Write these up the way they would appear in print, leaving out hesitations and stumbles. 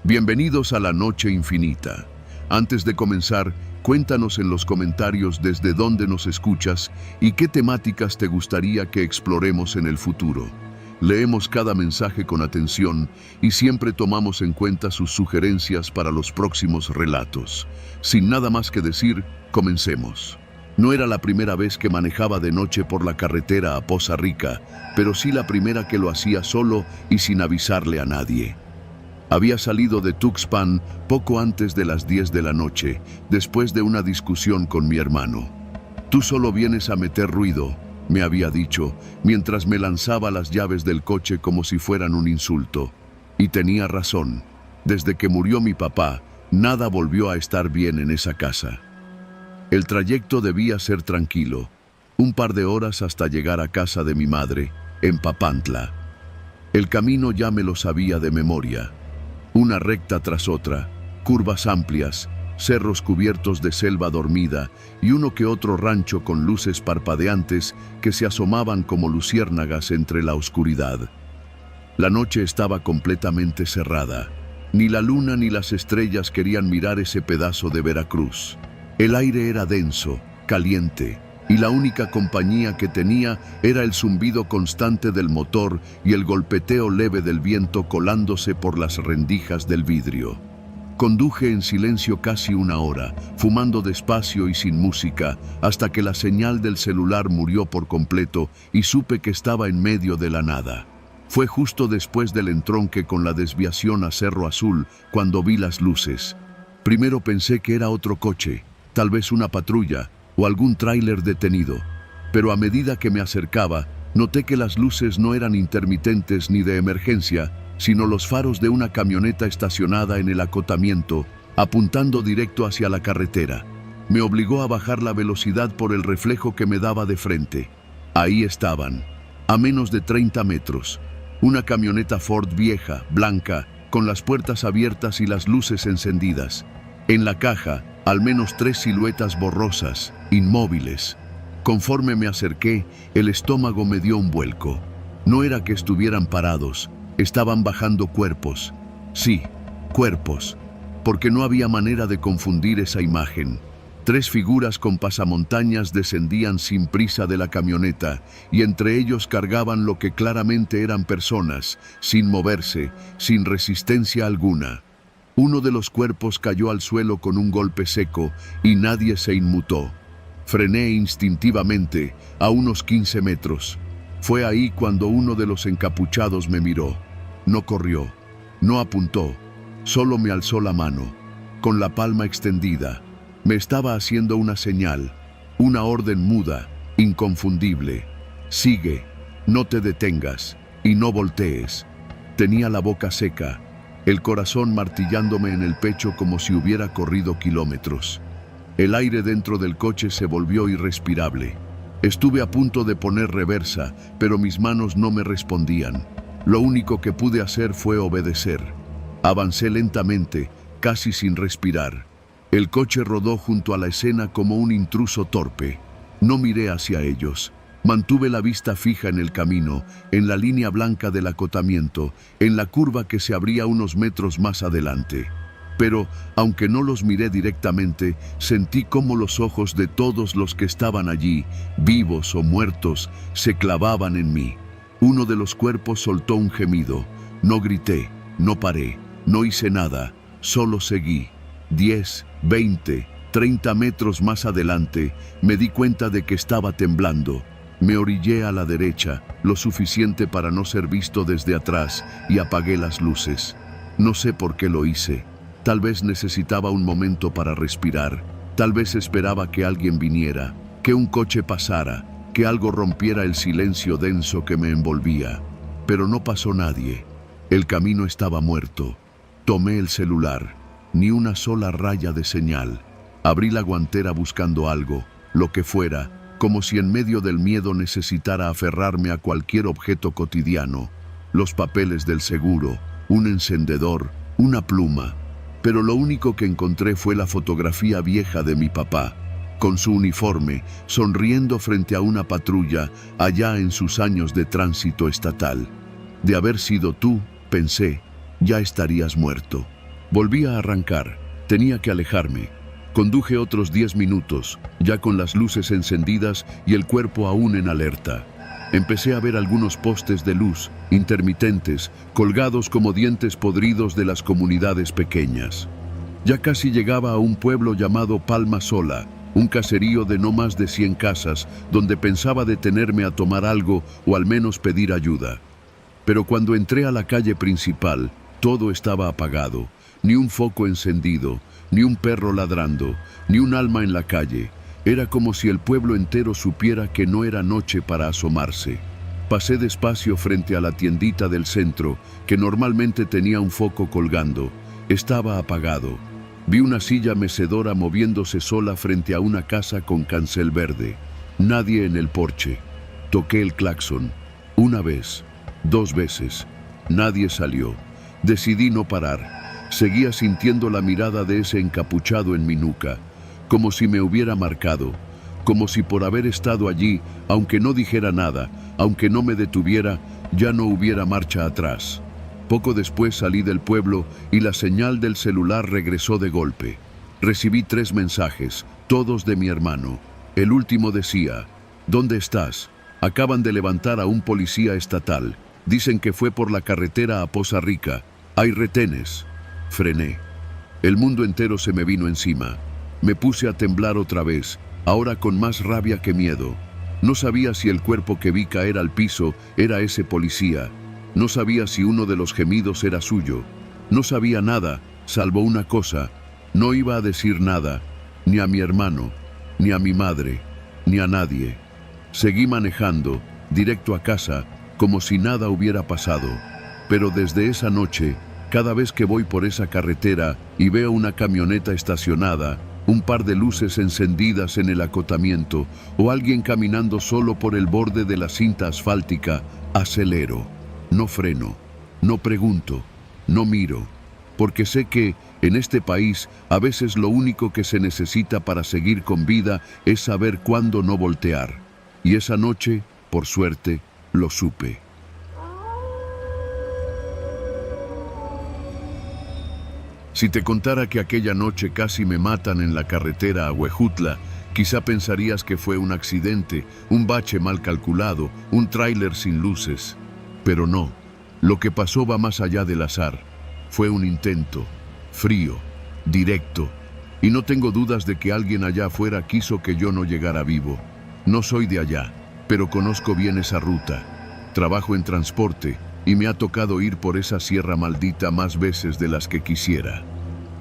Bienvenidos a la Noche Infinita. Antes de comenzar, cuéntanos en los comentarios desde dónde nos escuchas y qué temáticas te gustaría que exploremos en el futuro. Leemos cada mensaje con atención y siempre tomamos en cuenta sus sugerencias para los próximos relatos. Sin nada más que decir, comencemos. No era la primera vez que manejaba de noche por la carretera a Poza Rica, pero sí la primera que lo hacía solo y sin avisarle a nadie. Había salido de Tuxpan poco antes de las 10 de la noche, después de una discusión con mi hermano. «Tú solo vienes a meter ruido», me había dicho, mientras me lanzaba las llaves del coche como si fueran un insulto. Y tenía razón. Desde que murió mi papá, nada volvió a estar bien en esa casa. El trayecto debía ser tranquilo, un par de horas hasta llegar a casa de mi madre, en Papantla. El camino ya me lo sabía de memoria. Una recta tras otra, curvas amplias, cerros cubiertos de selva dormida y uno que otro rancho con luces parpadeantes que se asomaban como luciérnagas entre la oscuridad. La noche estaba completamente cerrada. Ni la luna ni las estrellas querían mirar ese pedazo de Veracruz. El aire era denso, caliente, y la única compañía que tenía era el zumbido constante del motor y el golpeteo leve del viento colándose por las rendijas del vidrio. Conduje en silencio casi una hora, fumando despacio y sin música, hasta que la señal del celular murió por completo y supe que estaba en medio de la nada. Fue justo después del entronque con la desviación a Cerro Azul cuando vi las luces. Primero pensé que era otro coche, tal vez una patrulla o algún tráiler detenido, pero a medida que me acercaba, noté que las luces no eran intermitentes ni de emergencia, sino los faros de una camioneta estacionada en el acotamiento, apuntando directo hacia la carretera. Me obligó a bajar la velocidad por el reflejo que me daba de frente. Ahí estaban, a menos de 30 metros, una camioneta Ford vieja, blanca, con las puertas abiertas y las luces encendidas. En la caja, al menos 3 siluetas borrosas, inmóviles. Conforme me acerqué, el estómago me dio un vuelco. No era que estuvieran parados, estaban bajando cuerpos. Sí, cuerpos, porque no había manera de confundir esa imagen. 3 figuras con pasamontañas descendían sin prisa de la camioneta y entre ellos cargaban lo que claramente eran personas, sin moverse, sin resistencia alguna. Uno de los cuerpos cayó al suelo con un golpe seco y nadie se inmutó. Frené instintivamente a unos 15 metros. Fue ahí cuando uno de los encapuchados me miró. No corrió, no apuntó, solo me alzó la mano, con la palma extendida. Me estaba haciendo una señal, una orden muda, inconfundible. Sigue, no te detengas y no voltees. Tenía la boca seca, el corazón martillándome en el pecho como si hubiera corrido kilómetros. El aire dentro del coche se volvió irrespirable. Estuve a punto de poner reversa, pero mis manos no me respondían. Lo único que pude hacer fue obedecer. Avancé lentamente, casi sin respirar. El coche rodó junto a la escena como un intruso torpe. No miré hacia ellos. Mantuve la vista fija en el camino, en la línea blanca del acotamiento, en la curva que se abría unos metros más adelante. Pero, aunque no los miré directamente, sentí cómo los ojos de todos los que estaban allí, vivos o muertos, se clavaban en mí. Uno de los cuerpos soltó un gemido. No grité, no paré, no hice nada, solo seguí. 10, 20, 30 metros más adelante, me di cuenta de que estaba temblando. Me orillé a la derecha, lo suficiente para no ser visto desde atrás, y apagué las luces. No sé por qué lo hice. Tal vez necesitaba un momento para respirar. Tal vez esperaba que alguien viniera, que un coche pasara, que algo rompiera el silencio denso que me envolvía. Pero no pasó nadie. El camino estaba muerto. Tomé el celular. Ni una sola raya de señal. Abrí la guantera buscando algo, lo que fuera, como si en medio del miedo necesitara aferrarme a cualquier objeto cotidiano. Los papeles del seguro, un encendedor, una pluma. Pero lo único que encontré fue la fotografía vieja de mi papá, con su uniforme, sonriendo frente a una patrulla allá en sus años de tránsito estatal. De haber sido tú, pensé, ya estarías muerto. Volví a arrancar. Tenía que alejarme. Conduje otros 10 minutos, ya con las luces encendidas y el cuerpo aún en alerta. Empecé a ver algunos postes de luz, intermitentes, colgados como dientes podridos de las comunidades pequeñas. Ya casi llegaba a un pueblo llamado Palma Sola, un caserío de no más de 100 casas, donde pensaba detenerme a tomar algo o al menos pedir ayuda. Pero cuando entré a la calle principal, todo estaba apagado, ni un foco encendido, ni un perro ladrando, ni un alma en la calle. Era como si el pueblo entero supiera que no era noche para asomarse. Pasé despacio frente a la tiendita del centro, que normalmente tenía un foco colgando. Estaba apagado. Vi una silla mecedora moviéndose sola frente a una casa con cancel verde. Nadie en el porche. Toqué el claxon. Una vez, 2 veces. Nadie salió. Decidí no parar. Seguía sintiendo la mirada de ese encapuchado en mi nuca, como si me hubiera marcado, como si por haber estado allí, aunque no dijera nada, aunque no me detuviera, ya no hubiera marcha atrás. Poco después salí del pueblo y la señal del celular regresó de golpe. Recibí 3 mensajes, todos de mi hermano. El último decía: ¿dónde estás? Acaban de levantar a un policía estatal. Dicen que fue por la carretera a Poza Rica. Hay retenes. Frené. El mundo entero se me vino encima. Me puse a temblar otra vez, ahora con más rabia que miedo. No sabía si el cuerpo que vi caer al piso era ese policía. No sabía si uno de los gemidos era suyo. No sabía nada, salvo una cosa. No iba a decir nada, ni a mi hermano, ni a mi madre, ni a nadie. Seguí manejando, directo a casa, como si nada hubiera pasado. Pero desde esa noche, cada vez que voy por esa carretera y veo una camioneta estacionada, un par de luces encendidas en el acotamiento o alguien caminando solo por el borde de la cinta asfáltica, acelero. No freno, no pregunto, no miro, porque sé que en este país a veces lo único que se necesita para seguir con vida es saber cuándo no voltear. Y esa noche, por suerte, lo supe. Si te contara que aquella noche casi me matan en la carretera a Huejutla, quizá pensarías que fue un accidente, un bache mal calculado, un tráiler sin luces. Pero no, lo que pasó va más allá del azar. Fue un intento, frío, directo, y no tengo dudas de que alguien allá afuera quiso que yo no llegara vivo. No soy de allá, pero conozco bien esa ruta. Trabajo en transporte y me ha tocado ir por esa sierra maldita más veces de las que quisiera.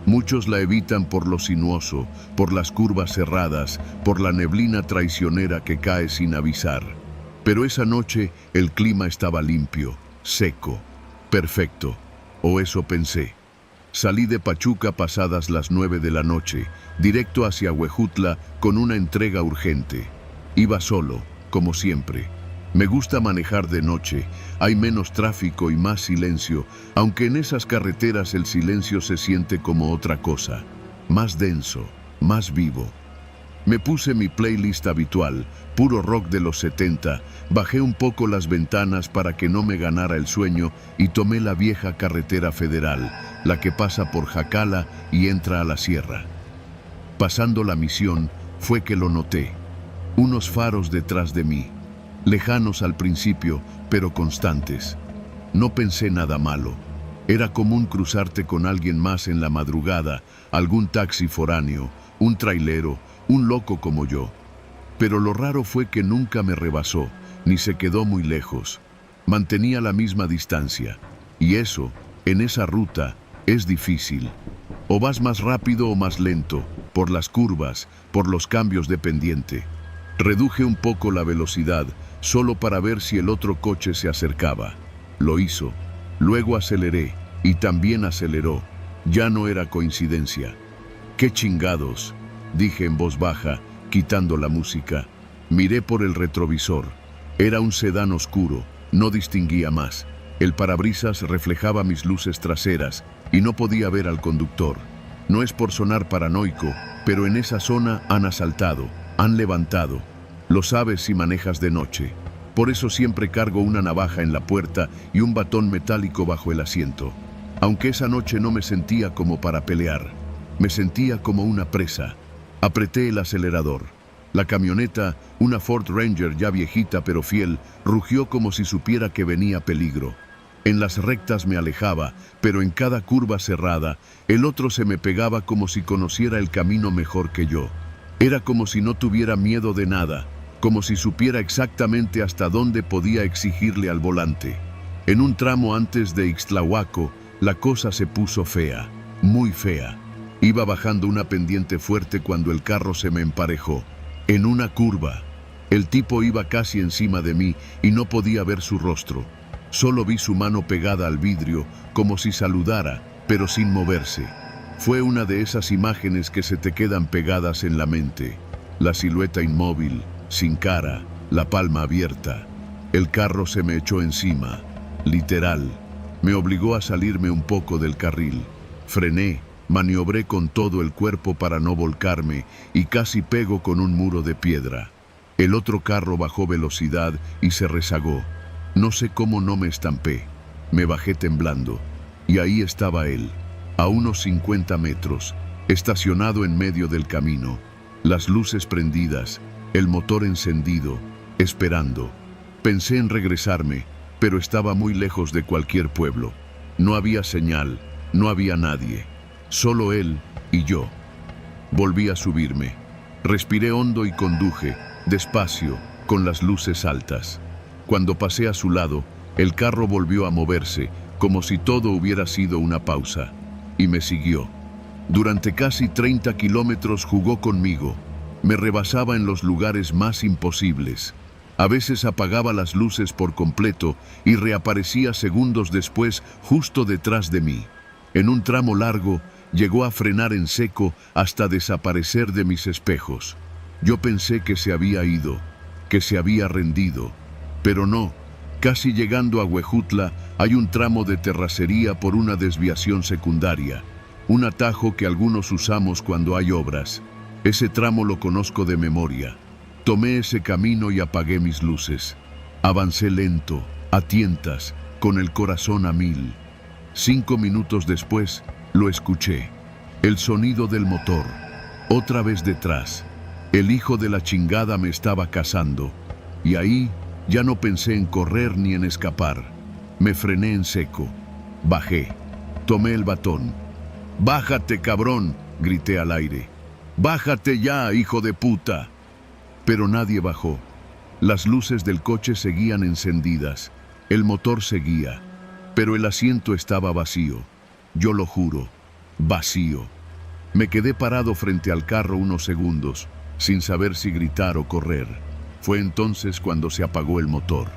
Muchos la evitan por lo sinuoso, por las curvas cerradas, por la neblina traicionera que cae sin avisar. Pero esa noche el clima estaba limpio, seco, perfecto, o eso pensé. Salí de Pachuca pasadas las 9 de la noche, directo hacia Huejutla con una entrega urgente. Iba solo, como siempre. Me gusta manejar de noche, hay menos tráfico y más silencio, aunque en esas carreteras el silencio se siente como otra cosa, más denso, más vivo. Me puse mi playlist habitual, puro rock de los 70, bajé un poco las ventanas para que no me ganara el sueño y tomé la vieja carretera federal, la que pasa por Jacala y entra a la sierra. Pasando la Misión, fue que lo noté. Unos faros detrás de mí. Lejanos al principio, pero constantes. No pensé nada malo. Era común cruzarte con alguien más en la madrugada, algún taxi foráneo, un trailero, un loco como yo. Pero lo raro fue que nunca me rebasó, ni se quedó muy lejos. Mantenía la misma distancia. Y eso, en esa ruta, es difícil. O vas más rápido o más lento, por las curvas, por los cambios de pendiente. Reduje un poco la velocidad, solo para ver si el otro coche se acercaba. Lo hizo. Luego aceleré, y también aceleró. Ya no era coincidencia. ¡Qué chingados!, dije en voz baja, quitando la música. Miré por el retrovisor. Era un sedán oscuro, no distinguía más. El parabrisas reflejaba mis luces traseras, y no podía ver al conductor. No es por sonar paranoico, pero en esa zona han asaltado, han levantado. Lo sabes si manejas de noche. Por eso siempre cargo una navaja en la puerta y un batón metálico bajo el asiento. Aunque esa noche no me sentía como para pelear, me sentía como una presa. Apreté el acelerador. La camioneta, una Ford Ranger ya viejita pero fiel, rugió como si supiera que venía peligro. En las rectas me alejaba, pero en cada curva cerrada, el otro se me pegaba como si conociera el camino mejor que yo. Era como si no tuviera miedo de nada, como si supiera exactamente hasta dónde podía exigirle al volante. En un tramo antes de Ixtlahuaco, la cosa se puso fea, muy fea. Iba bajando una pendiente fuerte cuando el carro se me emparejó. En una curva, el tipo iba casi encima de mí y no podía ver su rostro. Solo vi su mano pegada al vidrio, como si saludara, pero sin moverse. Fue una de esas imágenes que se te quedan pegadas en la mente. La silueta inmóvil, sin cara, la palma abierta. El carro se me echó encima, literal. Me obligó a salirme un poco del carril. Frené. Maniobré con todo el cuerpo para no volcarme y casi pego con un muro de piedra. El otro carro bajó velocidad y se rezagó. No sé cómo no me estampé. Me bajé temblando. Y ahí estaba él, a unos 50 metros, estacionado en medio del camino. Las luces prendidas, el motor encendido, esperando. Pensé en regresarme, pero estaba muy lejos de cualquier pueblo. No había señal, no había nadie. Solo él y yo. Volví a subirme. Respiré hondo y conduje, despacio, con las luces altas. Cuando pasé a su lado, el carro volvió a moverse, como si todo hubiera sido una pausa. Y me siguió. Durante casi 30 kilómetros jugó conmigo. Me rebasaba en los lugares más imposibles. A veces apagaba las luces por completo y reaparecía segundos después justo detrás de mí. En un tramo largo, llegó a frenar en seco hasta desaparecer de mis espejos. Yo pensé que se había ido, que se había rendido, pero no. Casi llegando a Huejutla hay un tramo de terracería por una desviación secundaria, un atajo que algunos usamos cuando hay obras. Ese tramo lo conozco de memoria. Tomé ese camino y apagué mis luces. Avancé lento, a tientas, con el corazón a 1000. 5 minutos después, lo escuché. El sonido del motor. Otra vez detrás. El hijo de la chingada me estaba cazando. Y ahí ya no pensé en correr ni en escapar. Me frené en seco. Bajé. Tomé el batón. «¡Bájate, cabrón!», grité al aire. «¡Bájate ya, hijo de puta!». Pero nadie bajó. Las luces del coche seguían encendidas. El motor seguía. Pero el asiento estaba vacío. Yo lo juro, vacío. Me quedé parado frente al carro unos segundos, sin saber si gritar o correr. Fue entonces cuando se apagó el motor,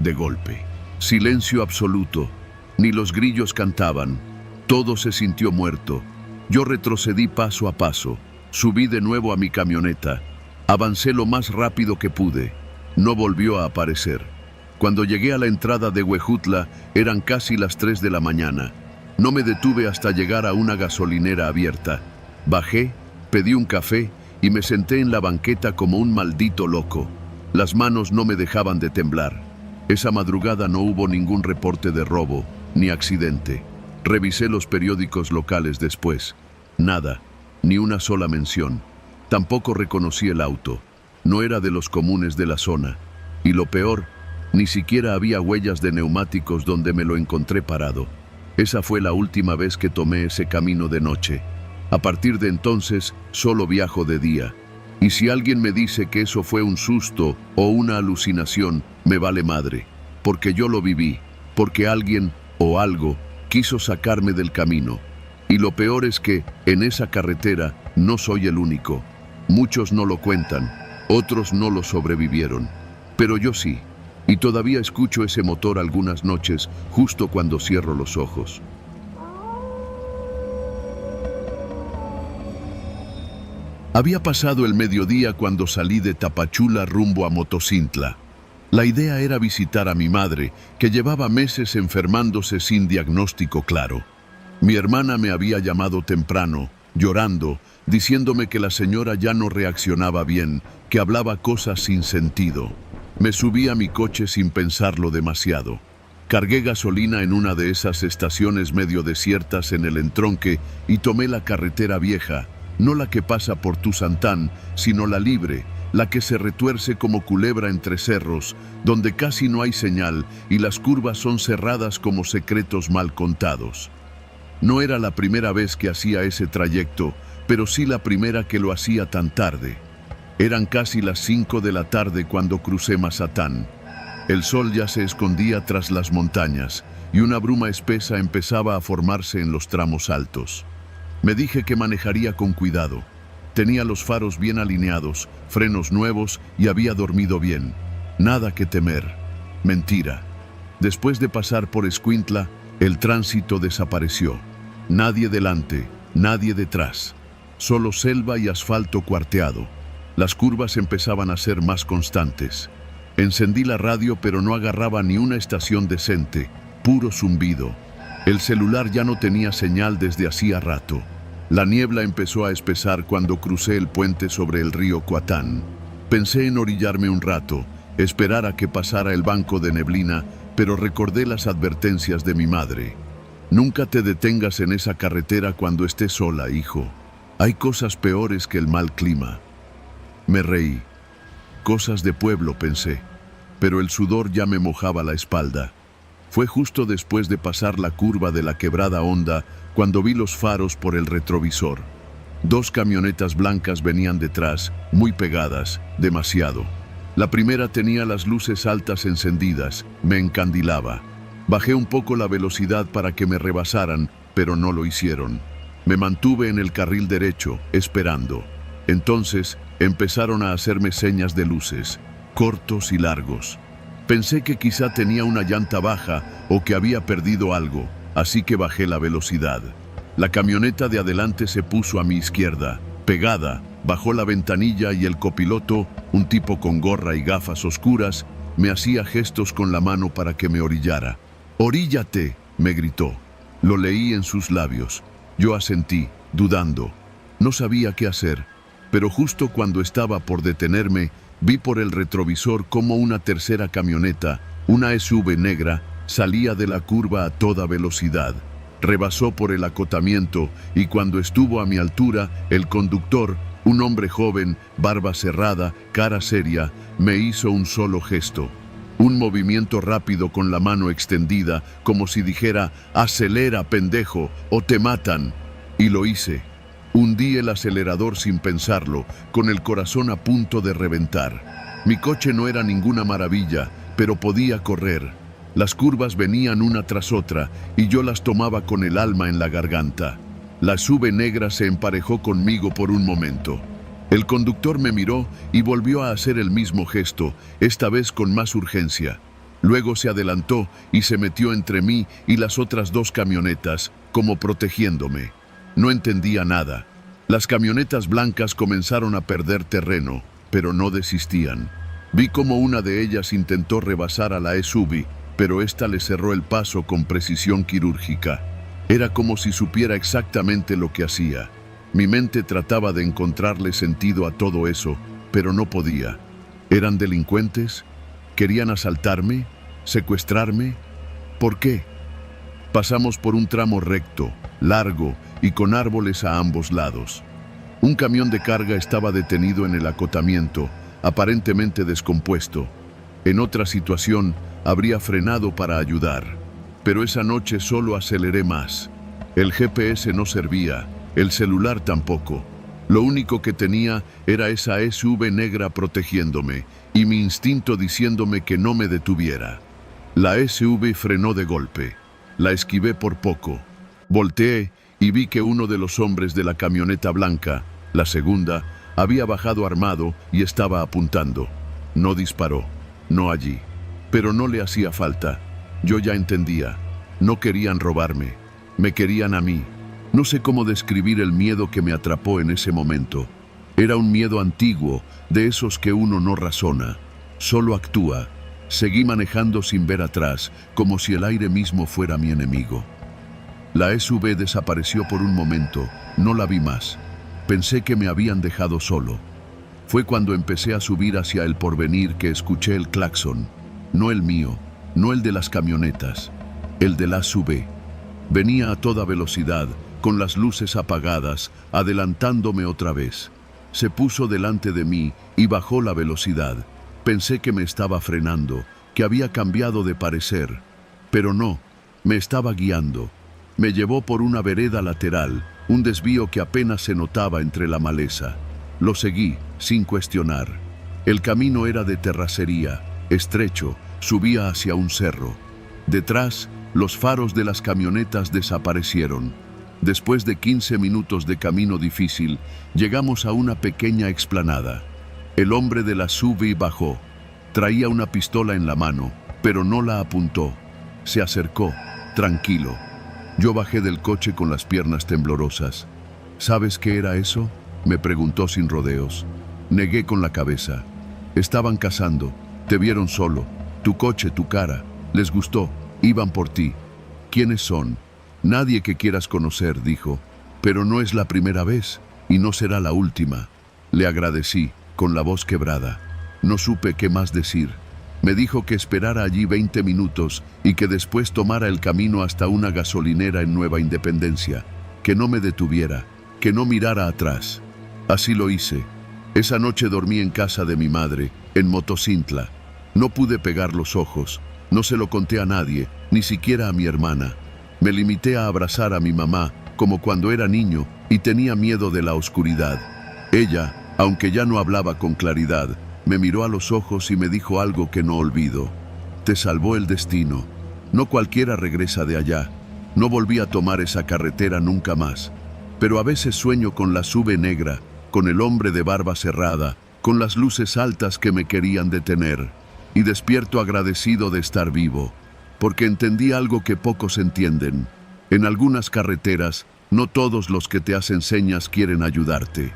de golpe. Silencio absoluto. Ni los grillos cantaban. Todo se sintió muerto. Yo retrocedí paso a paso. Subí de nuevo a mi camioneta. Avancé lo más rápido que pude. No volvió a aparecer. Cuando llegué a la entrada de Huejutla, eran casi las 3 de la mañana. No me detuve hasta llegar a una gasolinera abierta. Bajé, pedí un café y me senté en la banqueta como un maldito loco. Las manos no me dejaban de temblar. Esa madrugada no hubo ningún reporte de robo, ni accidente. Revisé los periódicos locales después. Nada, ni una sola mención. Tampoco reconocí el auto. No era de los comunes de la zona. Y lo peor, ni siquiera había huellas de neumáticos donde me lo encontré parado. Esa fue la última vez que tomé ese camino de noche. A partir de entonces, solo viajo de día. Y si alguien me dice que eso fue un susto o una alucinación, me vale madre. Porque yo lo viví, porque alguien o algo quiso sacarme del camino. Y lo peor es que, en esa carretera, no soy el único. Muchos no lo cuentan, otros no lo sobrevivieron. Pero yo sí. Y todavía escucho ese motor algunas noches, justo cuando cierro los ojos. Había pasado el mediodía cuando salí de Tapachula rumbo a Motocintla. La idea era visitar a mi madre, que llevaba meses enfermándose sin diagnóstico claro. Mi hermana me había llamado temprano, llorando, diciéndome que la señora ya no reaccionaba bien, que hablaba cosas sin sentido. Me subí a mi coche sin pensarlo demasiado. Cargué gasolina en una de esas estaciones medio desiertas en el entronque y tomé la carretera vieja, no la que pasa por Tuzantán, sino la libre, la que se retuerce como culebra entre cerros, donde casi no hay señal y las curvas son cerradas como secretos mal contados. No era la primera vez que hacía ese trayecto, pero sí la primera que lo hacía tan tarde. Eran casi las 5 de la tarde cuando crucé Mazatán. El sol ya se escondía tras las montañas y una bruma espesa empezaba a formarse en los tramos altos. Me dije que manejaría con cuidado. Tenía los faros bien alineados, frenos nuevos y había dormido bien. Nada que temer. Mentira. Después de pasar por Escuintla, el tránsito desapareció. Nadie delante, nadie detrás. Solo selva y asfalto cuarteado. Las curvas empezaban a ser más constantes. Encendí la radio, pero no agarraba ni una estación decente, puro zumbido. El celular ya no tenía señal desde hacía rato. La niebla empezó a espesar cuando crucé el puente sobre el río Coatán. Pensé en orillarme un rato, esperar a que pasara el banco de neblina, pero recordé las advertencias de mi madre. Nunca te detengas en esa carretera cuando estés sola, hijo. Hay cosas peores que el mal clima. Me reí. Cosas de pueblo, pensé, pero el sudor ya me mojaba la espalda. Fue justo después de pasar la curva de la Quebrada Honda cuando vi los faros por el retrovisor. 2 camionetas blancas venían detrás, muy pegadas, demasiado. La primera tenía las luces altas encendidas, me encandilaba. Bajé un poco la velocidad para que me rebasaran, pero no lo hicieron. Me mantuve en el carril derecho, esperando. Entonces empezaron a hacerme señas de luces, cortos y largos. Pensé que quizá tenía una llanta baja o que había perdido algo, así que bajé la velocidad. La camioneta de adelante se puso a mi izquierda, pegada, bajó la ventanilla y el copiloto, un tipo con gorra y gafas oscuras, me hacía gestos con la mano para que me orillara. «¡Oríllate!», me gritó. Lo leí en sus labios. Yo asentí, dudando. No sabía qué hacer. Pero justo cuando estaba por detenerme, vi por el retrovisor cómo una tercera camioneta, una SUV negra, salía de la curva a toda velocidad. Rebasó por el acotamiento y cuando estuvo a mi altura, el conductor, un hombre joven, barba cerrada, cara seria, me hizo un solo gesto. Un movimiento rápido con la mano extendida, como si dijera, «Acelera, pendejo, o te matan». Y lo hice. Hundí el acelerador sin pensarlo, con el corazón a punto de reventar. Mi coche no era ninguna maravilla, pero podía correr. Las curvas venían una tras otra y yo las tomaba con el alma en la garganta. La SUV negra se emparejó conmigo por un momento. El conductor me miró y volvió a hacer el mismo gesto, esta vez con más urgencia. Luego se adelantó y se metió entre mí y las otras 2 camionetas, como protegiéndome. No entendía nada. Las camionetas blancas comenzaron a perder terreno, pero no desistían. Vi cómo una de ellas intentó rebasar a la SUV, pero esta le cerró el paso con precisión quirúrgica. Era como si supiera exactamente lo que hacía. Mi mente trataba de encontrarle sentido a todo eso, pero no podía. ¿Eran delincuentes? ¿Querían asaltarme? ¿Secuestrarme? ¿Por qué? Pasamos por un tramo recto, largo y con árboles a ambos lados. Un camión de carga estaba detenido en el acotamiento, aparentemente descompuesto. En otra situación, habría frenado para ayudar. Pero esa noche solo aceleré más. El GPS no servía, el celular tampoco. Lo único que tenía era esa SUV negra protegiéndome y mi instinto diciéndome que no me detuviera. La SUV frenó de golpe. La esquivé por poco. Volteé y vi que uno de los hombres de la camioneta blanca, la segunda, había bajado armado y estaba apuntando. No disparó, no allí. Pero no le hacía falta. Yo ya entendía. No querían robarme. Me querían a mí. No sé cómo describir el miedo que me atrapó en ese momento. Era un miedo antiguo, de esos que uno no razona, solo actúa. Seguí manejando sin ver atrás, como si el aire mismo fuera mi enemigo. La SUV desapareció por un momento, no la vi más. Pensé que me habían dejado solo. Fue cuando empecé a subir hacia el Porvenir que escuché el claxon, no el mío, no el de las camionetas, el de la SUV. Venía a toda velocidad, con las luces apagadas, adelantándome otra vez. Se puso delante de mí y bajó la velocidad. Pensé que me estaba frenando, que había cambiado de parecer, pero no, me estaba guiando. Me llevó por una vereda lateral, un desvío que apenas se notaba entre la maleza. Lo seguí, sin cuestionar. El camino era de terracería, estrecho, subía hacia un cerro. Detrás, los faros de las camionetas desaparecieron. Después de 15 minutos de camino difícil, llegamos a una pequeña explanada. El hombre de la SUV bajó. Traía una pistola en la mano, pero no la apuntó. Se acercó, tranquilo. Yo bajé del coche con las piernas temblorosas. ¿Sabes qué era eso?, me preguntó sin rodeos. Negué con la cabeza. Estaban cazando, te vieron solo. Tu coche, tu cara, les gustó, iban por ti. ¿Quiénes son? Nadie que quieras conocer, dijo. Pero no es la primera vez, y no será la última. Le agradecí, con la voz quebrada. No supe qué más decir. Me dijo que esperara allí 20 minutos y que después tomara el camino hasta una gasolinera en Nueva Independencia. Que no me detuviera, que no mirara atrás. Así lo hice. Esa noche dormí en casa de mi madre, en Motocintla. No pude pegar los ojos. No se lo conté a nadie, ni siquiera a mi hermana. Me limité a abrazar a mi mamá, como cuando era niño, y tenía miedo de la oscuridad. Ella, aunque ya no hablaba con claridad, me miró a los ojos y me dijo algo que no olvido. Te salvó el destino. No cualquiera regresa de allá. No volví a tomar esa carretera nunca más. Pero a veces sueño con la SUV negra, con el hombre de barba cerrada, con las luces altas que me querían detener. Y despierto agradecido de estar vivo, porque entendí algo que pocos entienden. En algunas carreteras, no todos los que te hacen señas quieren ayudarte.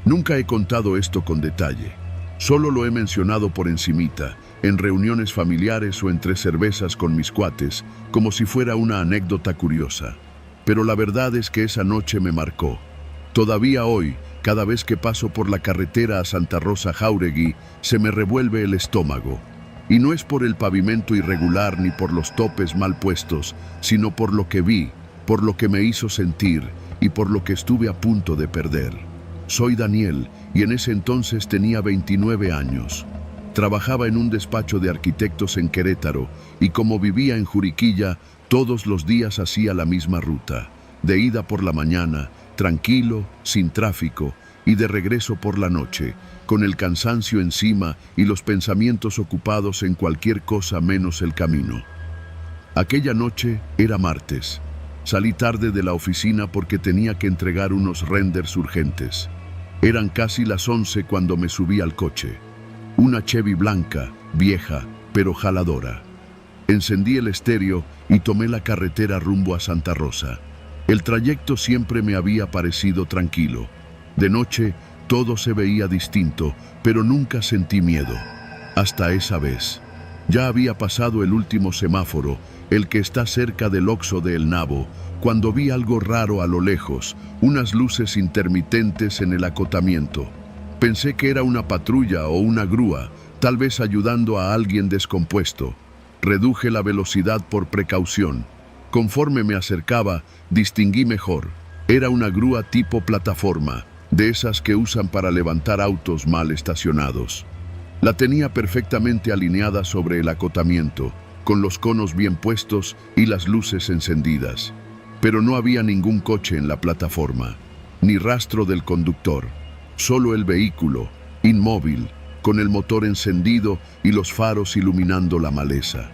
Nunca he contado esto con detalle. Solo lo he mencionado por encimita, en reuniones familiares o entre cervezas con mis cuates, como si fuera una anécdota curiosa. Pero la verdad es que esa noche me marcó. Todavía hoy, cada vez que paso por la carretera a Santa Rosa Jáuregui, se me revuelve el estómago. Y no es por el pavimento irregular ni por los topes mal puestos, sino por lo que vi, por lo que me hizo sentir y por lo que estuve a punto de perder. Soy Daniel y en ese entonces tenía 29 años. Trabajaba en un despacho de arquitectos en Querétaro y como vivía en Juriquilla, todos los días hacía la misma ruta. De ida por la mañana, tranquilo, sin tráfico, y de regreso por la noche, con el cansancio encima y los pensamientos ocupados en cualquier cosa menos el camino. Aquella noche era martes. Salí tarde de la oficina porque tenía que entregar unos renders urgentes. Eran casi las 11 cuando me subí al coche. Una Chevy blanca, vieja, pero jaladora. Encendí el estéreo y tomé la carretera rumbo a Santa Rosa. El trayecto siempre me había parecido tranquilo. De noche, todo se veía distinto, pero nunca sentí miedo. Hasta esa vez. Ya había pasado el último semáforo, el que está cerca del Oxxo de El Nabo, cuando vi algo raro a lo lejos, unas luces intermitentes en el acotamiento. Pensé que era una patrulla o una grúa, tal vez ayudando a alguien descompuesto. Reduje la velocidad por precaución. Conforme me acercaba, distinguí mejor. Era una grúa tipo plataforma, de esas que usan para levantar autos mal estacionados. La tenía perfectamente alineada sobre el acotamiento, con los conos bien puestos y las luces encendidas. Pero no había ningún coche en la plataforma, ni rastro del conductor. Solo el vehículo, inmóvil, con el motor encendido y los faros iluminando la maleza.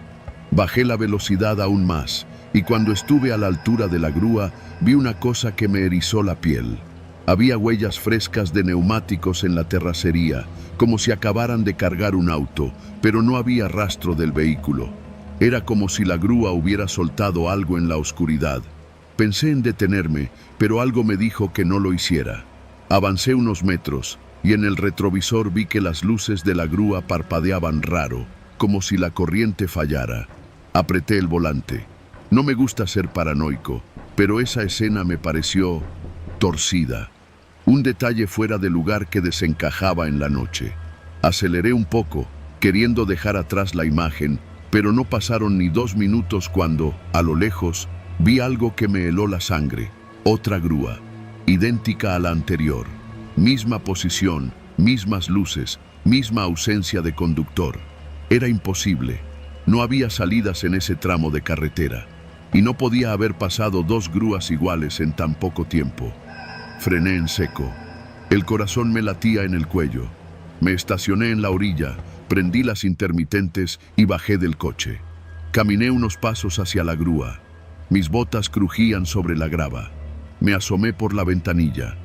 Bajé la velocidad aún más, y cuando estuve a la altura de la grúa, vi una cosa que me erizó la piel. Había huellas frescas de neumáticos en la terracería, como si acabaran de cargar un auto, pero no había rastro del vehículo. Era como si la grúa hubiera soltado algo en la oscuridad. Pensé en detenerme, pero algo me dijo que no lo hiciera. Avancé unos metros, y en el retrovisor vi que las luces de la grúa parpadeaban raro, como si la corriente fallara. Apreté el volante. No me gusta ser paranoico, pero esa escena me pareció torcida. Un detalle fuera de lugar que desencajaba en la noche. Aceleré un poco, queriendo dejar atrás la imagen, pero no pasaron ni 2 minutos cuando, a lo lejos, vi algo que me heló la sangre. Otra grúa, idéntica a la anterior. Misma posición, mismas luces, misma ausencia de conductor. Era imposible. No había salidas en ese tramo de carretera. Y no podía haber pasado 2 grúas iguales en tan poco tiempo. Frené en seco. El corazón me latía en el cuello. Me estacioné en la orilla, prendí las intermitentes y bajé del coche. Caminé unos pasos hacia la grúa. Mis botas crujían sobre la grava. Me asomé por la ventanilla.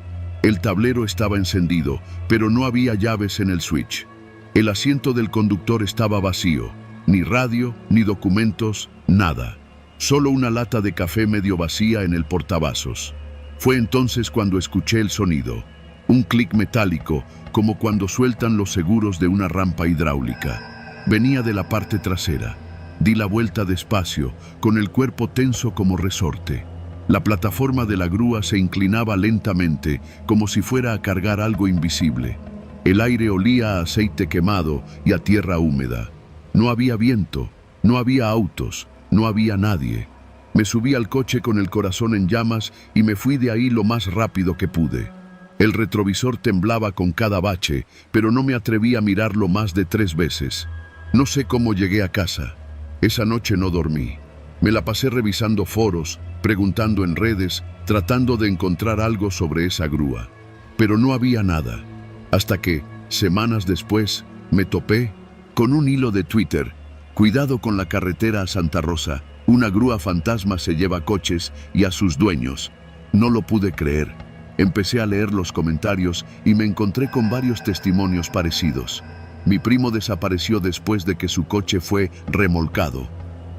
El tablero estaba encendido, pero no había llaves en el switch. El asiento del conductor estaba vacío. Ni radio, ni documentos, nada. Solo una lata de café medio vacía en el portavasos. Fue entonces cuando escuché el sonido. Un clic metálico, como cuando sueltan los seguros de una rampa hidráulica. Venía de la parte trasera. Di la vuelta despacio, con el cuerpo tenso como resorte. La plataforma de la grúa se inclinaba lentamente, como si fuera a cargar algo invisible. El aire olía a aceite quemado y a tierra húmeda. No había viento, no había autos, no había nadie. Me subí al coche con el corazón en llamas y me fui de ahí lo más rápido que pude. El retrovisor temblaba con cada bache, pero no me atreví a mirarlo más de 3 veces. No sé cómo llegué a casa. Esa noche no dormí. Me la pasé revisando foros, preguntando en redes, tratando de encontrar algo sobre esa grúa. Pero no había nada. Hasta que, semanas después, me topé con un hilo de Twitter. Cuidado con la carretera a Santa Rosa. Una grúa fantasma se lleva coches y a sus dueños. No lo pude creer. Empecé a leer los comentarios y me encontré con varios testimonios parecidos. Mi primo desapareció después de que su coche fue remolcado.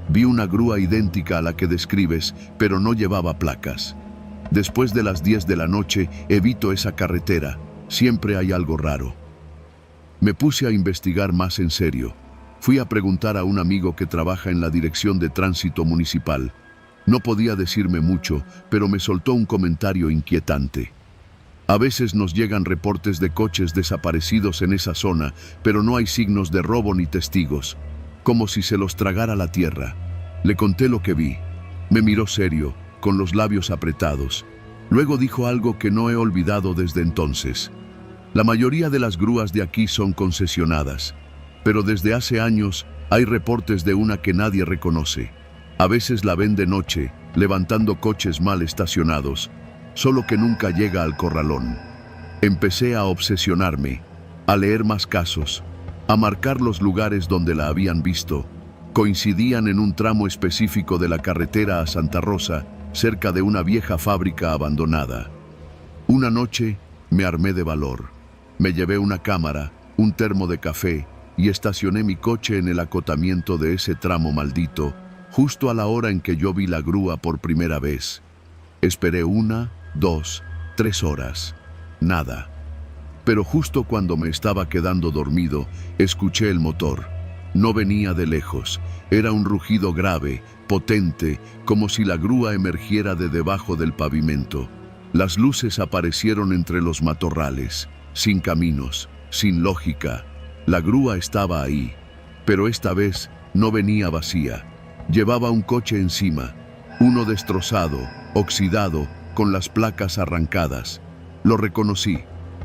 Vi una grúa idéntica a la que describes, pero no llevaba placas. Después de las 10 de la noche, evito esa carretera. Siempre hay algo raro. Me puse a investigar más en serio. Fui a preguntar a un amigo que trabaja en la Dirección de Tránsito Municipal. No podía decirme mucho, pero me soltó un comentario inquietante. A veces nos llegan reportes de coches desaparecidos en esa zona, pero no hay signos de robo ni testigos, como si se los tragara la tierra. Le conté lo que vi. Me miró serio, con los labios apretados. Luego dijo algo que no he olvidado desde entonces. La mayoría de las grúas de aquí son concesionadas, pero desde hace años hay reportes de una que nadie reconoce. A veces la ven de noche, levantando coches mal estacionados, solo que nunca llega al corralón. Empecé a obsesionarme, a leer más casos, a marcar los lugares donde la habían visto. Coincidían en un tramo específico de la carretera a Santa Rosa, cerca de una vieja fábrica abandonada. Una noche me armé de valor. Me llevé una cámara, un termo de café y estacioné mi coche en el acotamiento de ese tramo maldito, justo a la hora en que yo vi la grúa por primera vez. Esperé 1, 2, 3 horas. Nada. Pero justo cuando me estaba quedando dormido, escuché el motor. No venía de lejos. Era un rugido grave, potente, como si la grúa emergiera de debajo del pavimento. Las luces aparecieron entre los matorrales, sin caminos, sin lógica. La grúa estaba ahí, pero esta vez no venía vacía. Llevaba un coche encima, uno destrozado, oxidado, con las placas arrancadas. Lo reconocí.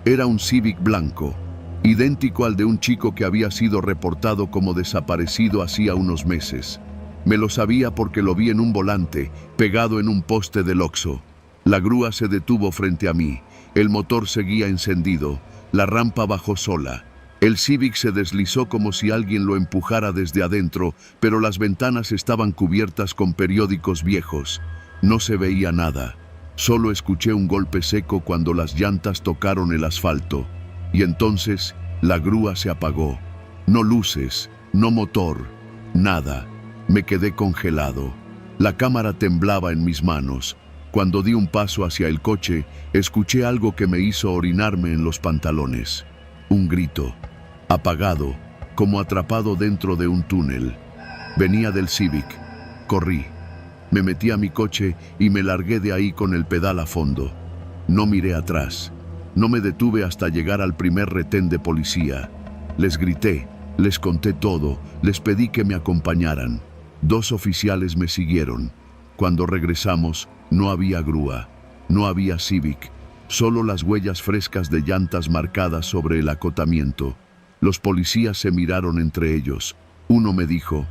Era un Civic blanco, idéntico al de un chico que había sido reportado como desaparecido hacía unos meses. Me lo sabía porque lo vi en un volante, pegado en un poste del Oxxo. La grúa se detuvo frente a mí. El motor seguía encendido. La rampa bajó sola. El Civic se deslizó como si alguien lo empujara desde adentro, pero las ventanas estaban cubiertas con periódicos viejos. No se veía nada. Solo escuché un golpe seco cuando las llantas tocaron el asfalto. Y entonces la grúa se apagó. No luces, no motor, nada. Me quedé congelado. La cámara temblaba en mis manos. Cuando di un paso hacia el coche, escuché algo que me hizo orinarme en los pantalones. Un grito. Apagado, como atrapado dentro de un túnel. Venía del Civic. Corrí. Me metí a mi coche y me largué de ahí con el pedal a fondo. No miré atrás. No me detuve hasta llegar al primer retén de policía. Les grité, les conté todo, les pedí que me acompañaran. 2 oficiales me siguieron. Cuando regresamos, no había grúa, no había Civic, solo las huellas frescas de llantas marcadas sobre el acotamiento. Los policías se miraron entre ellos. Uno me dijo: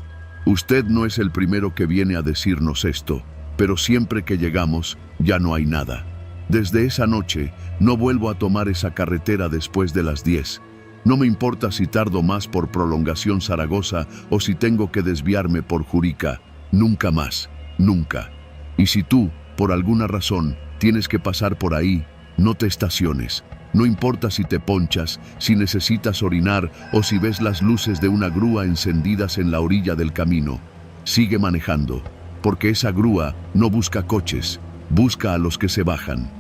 «Usted no es el primero que viene a decirnos esto, pero siempre que llegamos ya no hay nada». Desde esa noche no vuelvo a tomar esa carretera después de las 10. No me importa si tardo más por Prolongación Zaragoza o si tengo que desviarme por Jurica. Nunca más, nunca. Y si tú, por alguna razón, tienes que pasar por ahí, no te estaciones. No importa si te ponchas, si necesitas orinar o si ves las luces de una grúa encendidas en la orilla del camino. Sigue manejando, porque esa grúa no busca coches, busca a los que se bajan.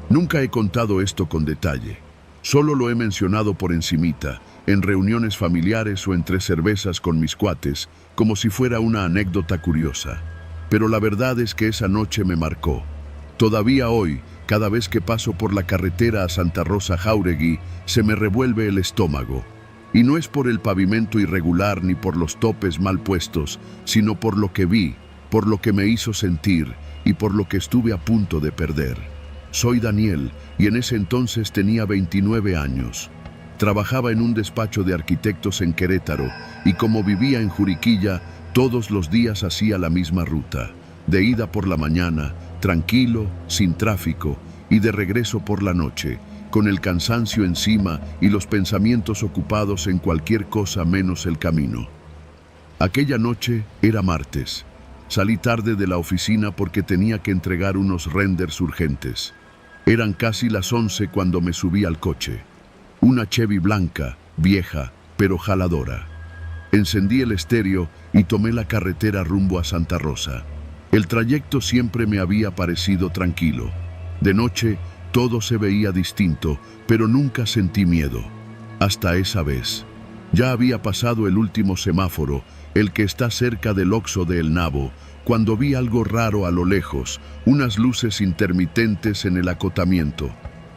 Nunca he contado esto con detalle. Solo lo he mencionado por encimita, en reuniones familiares o entre cervezas con mis cuates, como si fuera una anécdota curiosa. Pero la verdad es que esa noche me marcó. Todavía hoy, cada vez que paso por la carretera a Santa Rosa Jáuregui, se me revuelve el estómago. Y no es por el pavimento irregular ni por los topes mal puestos, sino por lo que vi, por lo que me hizo sentir y por lo que estuve a punto de perder. Soy Daniel y en ese entonces tenía 29 años. Trabajaba en un despacho de arquitectos en Querétaro y como vivía en Juriquilla, todos los días hacía la misma ruta, de ida por la mañana, tranquilo, sin tráfico, y de regreso por la noche, con el cansancio encima y los pensamientos ocupados en cualquier cosa menos el camino. Aquella noche era martes. Salí tarde de la oficina porque tenía que entregar unos renders urgentes. Eran casi las 11 cuando me subí al coche. Una Chevy blanca, vieja, pero jaladora. Encendí el estéreo y tomé la carretera rumbo a Santa Rosa. El trayecto siempre me había parecido tranquilo. De noche, todo se veía distinto, pero nunca sentí miedo. Hasta esa vez. Ya había pasado el último semáforo, el que está cerca del Oxxo de El Nabo, cuando vi algo raro a lo lejos, unas luces intermitentes en el acotamiento.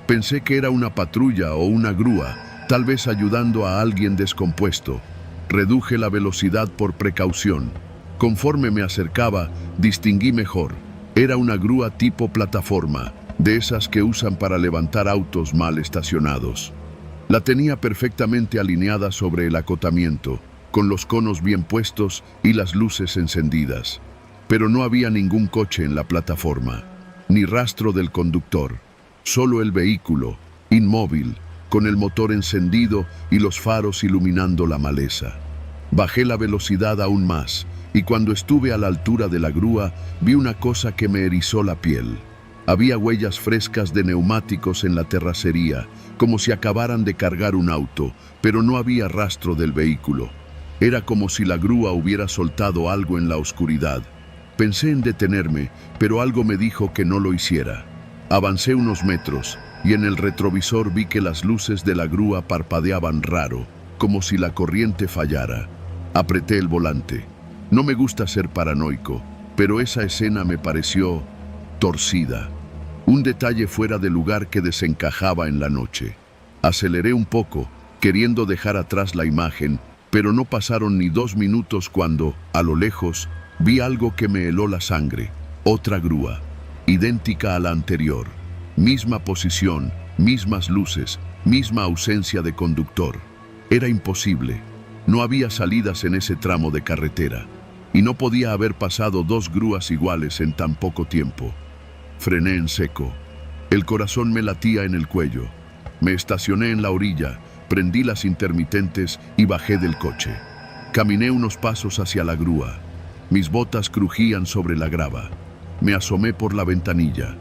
Pensé que era una patrulla o una grúa, tal vez ayudando a alguien descompuesto. Reduje la velocidad por precaución. Conforme me acercaba, distinguí mejor. Era una grúa tipo plataforma, de esas que usan para levantar autos mal estacionados. La tenía perfectamente alineada sobre el acotamiento, con los conos bien puestos y las luces encendidas. Pero no había ningún coche en la plataforma, ni rastro del conductor, solo el vehículo, inmóvil, con el motor encendido y los faros iluminando la maleza. Bajé la velocidad aún más, y cuando estuve a la altura de la grúa, vi una cosa que me erizó la piel. Había huellas frescas de neumáticos en la terracería, como si acabaran de cargar un auto, pero no había rastro del vehículo. Era como si la grúa hubiera soltado algo en la oscuridad. Pensé en detenerme, pero algo me dijo que no lo hiciera. Avancé unos metros, y en el retrovisor vi que las luces de la grúa parpadeaban raro, como si la corriente fallara. Apreté el volante. No me gusta ser paranoico, pero esa escena me pareció torcida. Un detalle fuera de lugar que desencajaba en la noche. Aceleré un poco, queriendo dejar atrás la imagen, pero no pasaron ni 2 minutos cuando, a lo lejos, vi algo que me heló la sangre. Otra grúa, idéntica a la anterior. Misma posición, mismas luces, misma ausencia de conductor. Era imposible. No había salidas en ese tramo de carretera. Y no podía haber pasado 2 grúas iguales en tan poco tiempo. Frené en seco. El corazón me latía en el cuello. Me estacioné en la orilla, prendí las intermitentes y bajé del coche. Caminé unos pasos hacia la grúa. Mis botas crujían sobre la grava. Me asomé por la ventanilla.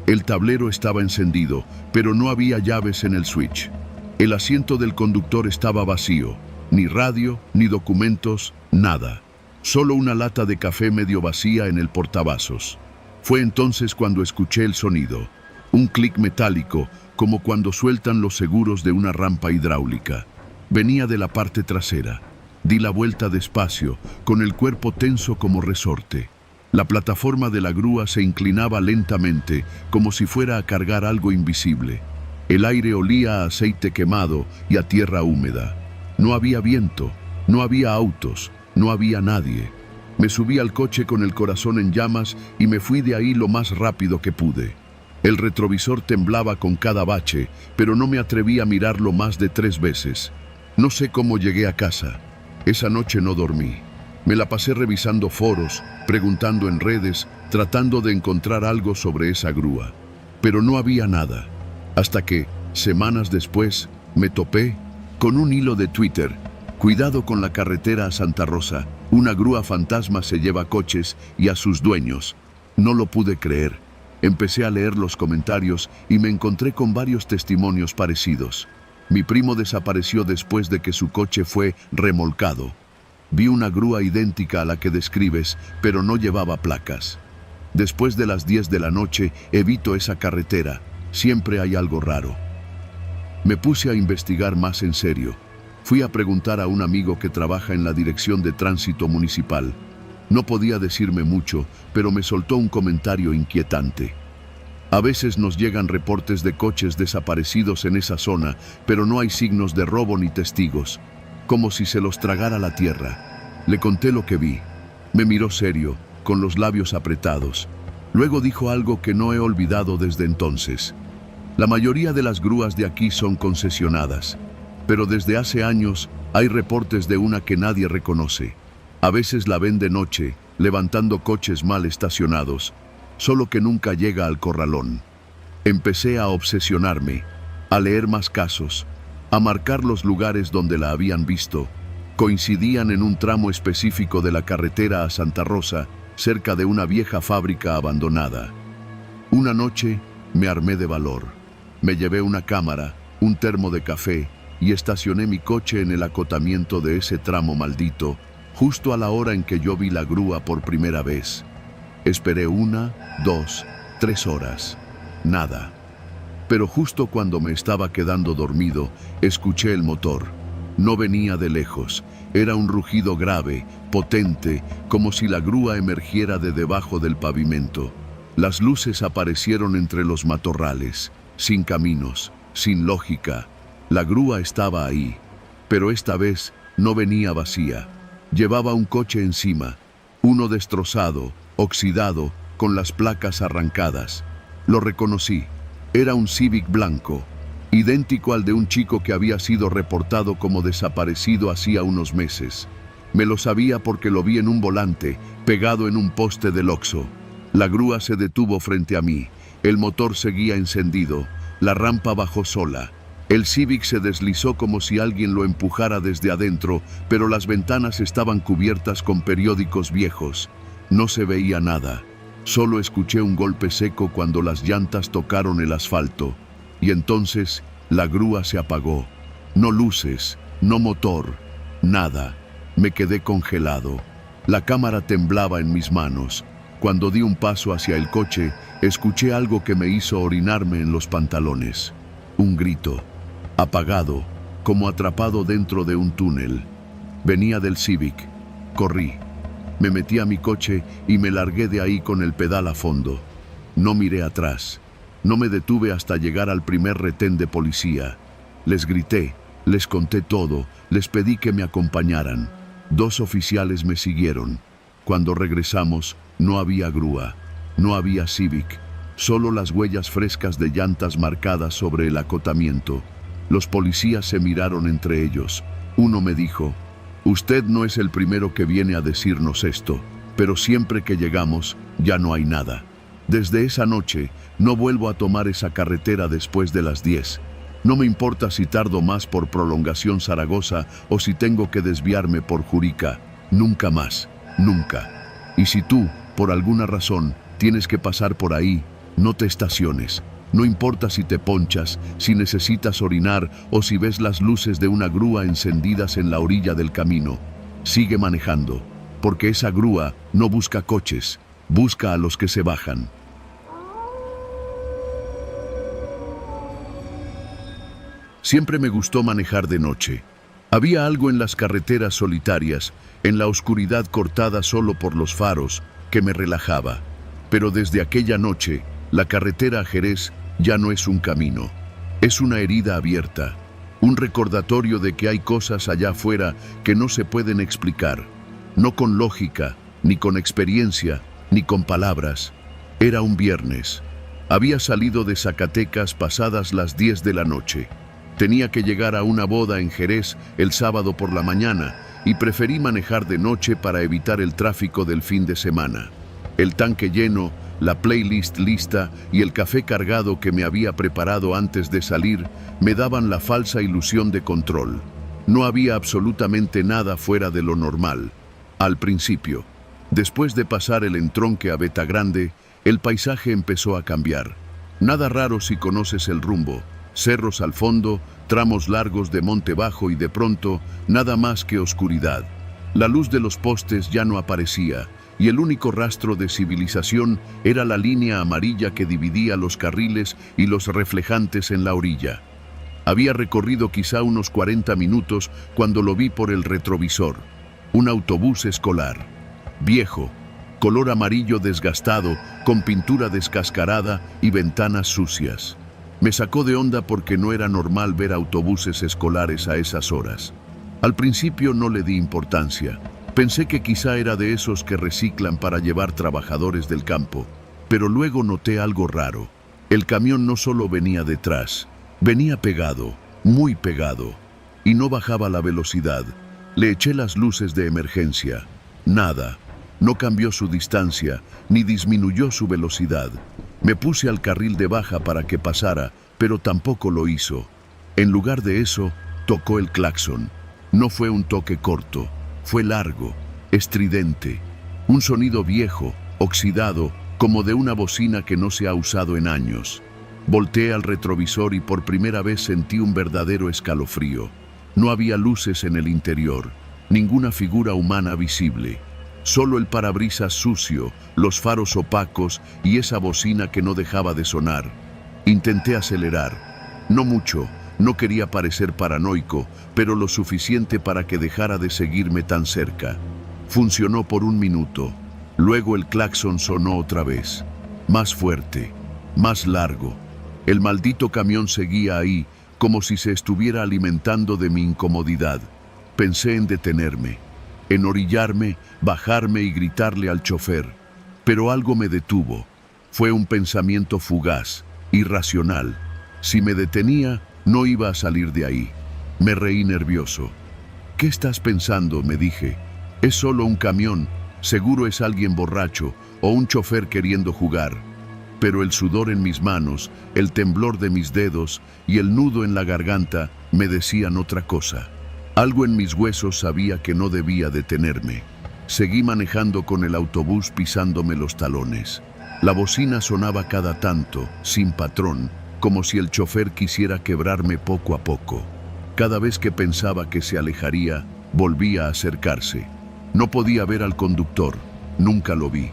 El tablero estaba encendido, pero no había llaves en el switch. El asiento del conductor estaba vacío. Ni radio, ni documentos, nada. Solo una lata de café medio vacía en el portavasos. Fue entonces cuando escuché el sonido. Un clic metálico, como cuando sueltan los seguros de una rampa hidráulica. Venía de la parte trasera. Di la vuelta despacio, con el cuerpo tenso como resorte. La plataforma de la grúa se inclinaba lentamente, como si fuera a cargar algo invisible. El aire olía a aceite quemado y a tierra húmeda. No había viento, no había autos, no había nadie. Me subí al coche con el corazón en llamas y me fui de ahí lo más rápido que pude. El retrovisor temblaba con cada bache, pero no me atreví a mirarlo más de 3 veces. No sé cómo llegué a casa. Esa noche no dormí. Me la pasé revisando foros, preguntando en redes, tratando de encontrar algo sobre esa grúa. Pero no había nada. Hasta que, semanas después, me topé con un hilo de Twitter. Cuidado con la carretera a Santa Rosa. Una grúa fantasma se lleva coches y a sus dueños. No lo pude creer. Empecé a leer los comentarios y me encontré con varios testimonios parecidos. Mi primo desapareció después de que su coche fue remolcado. Vi una grúa idéntica a la que describes, pero no llevaba placas. Después de las 10 de la noche, evito esa carretera. Siempre hay algo raro. Me puse a investigar más en serio. Fui a preguntar a un amigo que trabaja en la Dirección de Tránsito Municipal. No podía decirme mucho, pero me soltó un comentario inquietante. A veces nos llegan reportes de coches desaparecidos en esa zona, pero no hay signos de robo ni testigos, como si se los tragara la tierra. Le conté lo que vi. Me miró serio, con los labios apretados. Luego dijo algo que no he olvidado desde entonces. La mayoría de las grúas de aquí son concesionadas, pero desde hace años hay reportes de una que nadie reconoce. A veces la ven de noche, levantando coches mal estacionados, solo que nunca llega al corralón. Empecé a obsesionarme, a leer más casos, a marcar los lugares donde la habían visto. Coincidían en un tramo específico de la carretera a Santa Rosa, cerca de una vieja fábrica abandonada. Una noche me armé de valor. Me llevé una cámara, un termo de café y estacioné mi coche en el acotamiento de ese tramo maldito, justo a la hora en que yo vi la grúa por primera vez. Esperé 1, 2, 3 horas. Nada. Pero justo cuando me estaba quedando dormido, escuché el motor. No venía de lejos. Era un rugido grave, potente, como si la grúa emergiera de debajo del pavimento. Las luces aparecieron entre los matorrales, sin caminos, sin lógica. La grúa estaba ahí, pero esta vez no venía vacía. Llevaba un coche encima, uno destrozado, oxidado, con las placas arrancadas. Lo reconocí. Era un Civic blanco, idéntico al de un chico que había sido reportado como desaparecido hacía unos meses. Me lo sabía porque lo vi en un volante, pegado en un poste del Oxxo. La grúa se detuvo frente a mí. El motor seguía encendido. La rampa bajó sola. El Civic se deslizó como si alguien lo empujara desde adentro, pero las ventanas estaban cubiertas con periódicos viejos. No se veía nada. Solo escuché un golpe seco cuando las llantas tocaron el asfalto. Y entonces la grúa se apagó. No luces, no motor, nada. Me quedé congelado. La cámara temblaba en mis manos. Cuando di un paso hacia el coche, escuché algo que me hizo orinarme en los pantalones. Un grito, apagado, como atrapado dentro de un túnel. Venía del Civic. Corrí. Me metí a mi coche y me largué de ahí con el pedal a fondo. No miré atrás. No me detuve hasta llegar al primer retén de policía. Les grité, les conté todo, les pedí que me acompañaran. 2 oficiales me siguieron. Cuando regresamos, no había grúa, no había Civic, solo las huellas frescas de llantas marcadas sobre el acotamiento. Los policías se miraron entre ellos. Uno me dijo: «Usted no es el primero que viene a decirnos esto, pero siempre que llegamos, ya no hay nada». Desde esa noche, no vuelvo a tomar esa carretera después de las 10. No me importa si tardo más por Prolongación Zaragoza o si tengo que desviarme por Jurica. Nunca más, nunca. Y si tú, por alguna razón, tienes que pasar por ahí, no te estaciones. No importa si te ponchas, si necesitas orinar o si ves las luces de una grúa encendidas en la orilla del camino. Sigue manejando, porque esa grúa no busca coches, busca a los que se bajan. Siempre me gustó manejar de noche. Había algo en las carreteras solitarias, en la oscuridad cortada solo por los faros, que me relajaba. Pero desde aquella noche, la carretera a Jerez ya no es un camino. Es una herida abierta, un recordatorio de que hay cosas allá afuera que no se pueden explicar, no con lógica, ni con experiencia, ni con palabras. Era un viernes. Había salido de Zacatecas pasadas las 10 de la noche. Tenía que llegar a una boda en Jerez el sábado por la mañana y preferí manejar de noche para evitar el tráfico del fin de semana. El tanque lleno, la playlist lista y el café cargado que me había preparado antes de salir me daban la falsa ilusión de control. No había absolutamente nada fuera de lo normal. Al principio, después de pasar el entronque a Beta Grande, el paisaje empezó a cambiar. Nada raro si conoces el rumbo. Cerros al fondo, tramos largos de monte bajo y de pronto, nada más que oscuridad. La luz de los postes ya no aparecía y el único rastro de civilización era la línea amarilla que dividía los carriles y los reflejantes en la orilla. Había recorrido quizá unos 40 minutos cuando lo vi por el retrovisor. Un autobús escolar, viejo, color amarillo desgastado, con pintura descascarada y ventanas sucias. Me sacó de onda porque no era normal ver autobuses escolares a esas horas. Al principio no le di importancia. Pensé que quizá era de esos que reciclan para llevar trabajadores del campo, pero luego noté algo raro. El camión no solo venía detrás, venía pegado, muy pegado, y no bajaba la velocidad. Le eché las luces de emergencia. Nada. No cambió su distancia, ni disminuyó su velocidad. Me puse al carril de baja para que pasara, pero tampoco lo hizo. En lugar de eso, tocó el claxon. No fue un toque corto, fue largo, estridente. Un sonido viejo, oxidado, como de una bocina que no se ha usado en años. Volteé al retrovisor y por primera vez sentí un verdadero escalofrío. No había luces en el interior, ninguna figura humana visible. Solo el parabrisas sucio, los faros opacos y esa bocina que no dejaba de sonar. Intenté acelerar. No mucho, no quería parecer paranoico, pero lo suficiente para que dejara de seguirme tan cerca. Funcionó por un minuto. Luego el claxon sonó otra vez. Más fuerte, más largo. El maldito camión seguía ahí, como si se estuviera alimentando de mi incomodidad. Pensé en detenerme, en orillarme, bajarme y gritarle al chofer. Pero algo me detuvo. Fue un pensamiento fugaz, irracional. Si me detenía, no iba a salir de ahí. Me reí nervioso. ¿Qué estás pensando?, me dije. Es solo un camión, seguro es alguien borracho o un chofer queriendo jugar. Pero el sudor en mis manos, el temblor de mis dedos y el nudo en la garganta me decían otra cosa. Algo en mis huesos sabía que no debía detenerme. Seguí manejando con el autobús pisándome los talones. La bocina sonaba cada tanto, sin patrón, como si el chofer quisiera quebrarme poco a poco. Cada vez que pensaba que se alejaría, volvía a acercarse. No podía ver al conductor, nunca lo vi.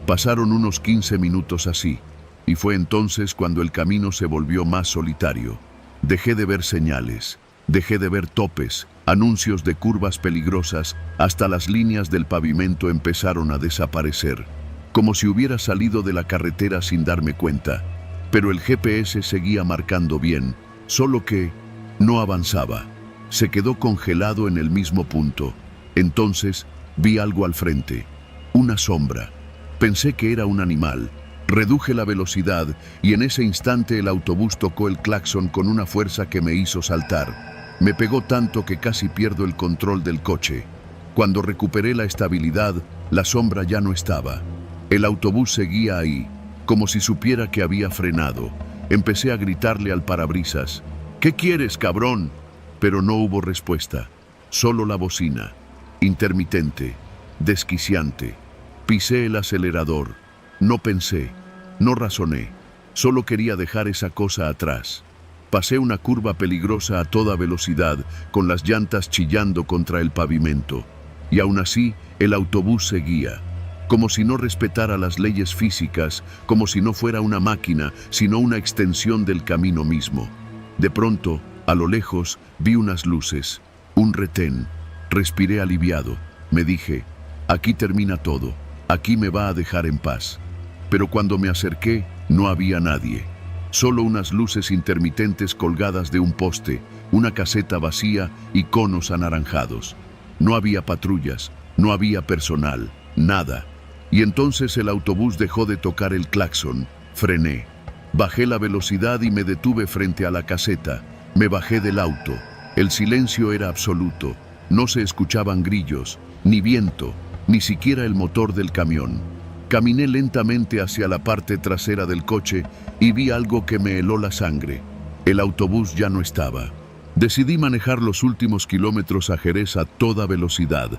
Pasaron unos 15 minutos así, y fue entonces cuando el camino se volvió más solitario. Dejé de ver señales, dejé de ver topes, anuncios de curvas peligrosas, hasta las líneas del pavimento empezaron a desaparecer, como si hubiera salido de la carretera sin darme cuenta. Pero el GPS seguía marcando bien, solo que no avanzaba. Se quedó congelado en el mismo punto. Entonces vi algo al frente, una sombra. Pensé que era un animal. Reduje la velocidad y en ese instante el autobús tocó el claxon con una fuerza que me hizo saltar. Me pegó tanto que casi pierdo el control del coche. Cuando recuperé la estabilidad, la sombra ya no estaba. El autobús seguía ahí, como si supiera que había frenado. Empecé a gritarle al parabrisas: «¿Qué quieres, cabrón?». Pero no hubo respuesta, solo la bocina, intermitente, desquiciante. Pisé el acelerador. No pensé, no razoné, solo quería dejar esa cosa atrás. Pasé una curva peligrosa a toda velocidad, con las llantas chillando contra el pavimento. Y aún así, el autobús seguía, como si no respetara las leyes físicas, como si no fuera una máquina, sino una extensión del camino mismo. De pronto, a lo lejos, vi unas luces, un retén. Respiré aliviado. Me dije: aquí termina todo. aquí me va a dejar en paz. Pero cuando me acerqué, no había nadie. Solo unas luces intermitentes colgadas de un poste, una caseta vacía y conos anaranjados. No había patrullas, no había personal, nada. Y entonces el autobús dejó de tocar el claxon. Frené. Bajé la velocidad y me detuve frente a la caseta. Me bajé del auto. El silencio era absoluto. No se escuchaban grillos, ni viento, ni siquiera el motor del camión. Caminé lentamente hacia la parte trasera del coche y vi algo que me heló la sangre. El autobús ya no estaba. Decidí manejar los últimos kilómetros a Jerez a toda velocidad.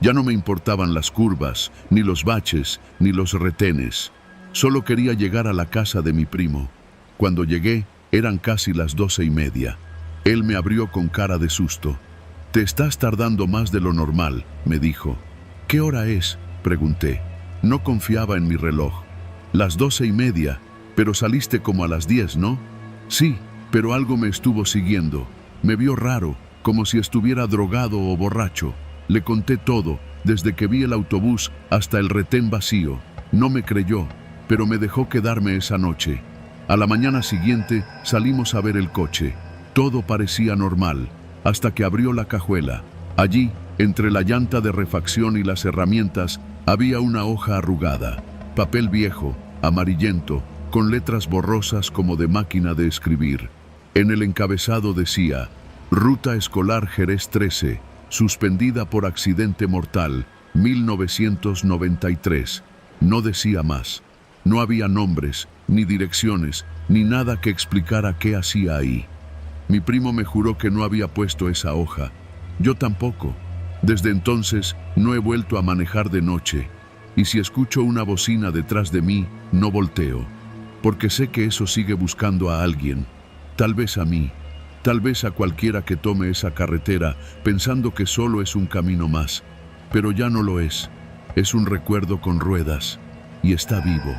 Ya no me importaban las curvas, ni los baches, ni los retenes. Solo quería llegar a la casa de mi primo. Cuando llegué, eran casi las 12:30. Él me abrió con cara de susto. «Te estás tardando más de lo normal», me dijo. «¿Qué hora es?», pregunté. No confiaba en mi reloj. «Las 12:30, pero saliste como a las 10, ¿no?» «Sí, pero algo me estuvo siguiendo. Me vio raro, como si estuviera drogado o borracho». Le conté todo, desde que vi el autobús hasta el retén vacío. No me creyó, pero me dejó quedarme esa noche. A la mañana siguiente salimos a ver el coche. Todo parecía normal, hasta que abrió la cajuela. Allí, entre la llanta de refacción y las herramientas, había una hoja arrugada, papel viejo, amarillento, con letras borrosas como de máquina de escribir. En el encabezado decía: «Ruta escolar Jerez 13, suspendida por accidente mortal, 1993. No decía más. No había nombres, ni direcciones, ni nada que explicara qué hacía ahí. Mi primo me juró que no había puesto esa hoja. Yo tampoco. Desde entonces no he vuelto a manejar de noche. Y si escucho una bocina detrás de mí, no volteo. Porque sé que eso sigue buscando a alguien. Tal vez a mí. Tal vez a cualquiera que tome esa carretera pensando que solo es un camino más. Pero ya no lo es. Es un recuerdo con ruedas. Y está vivo.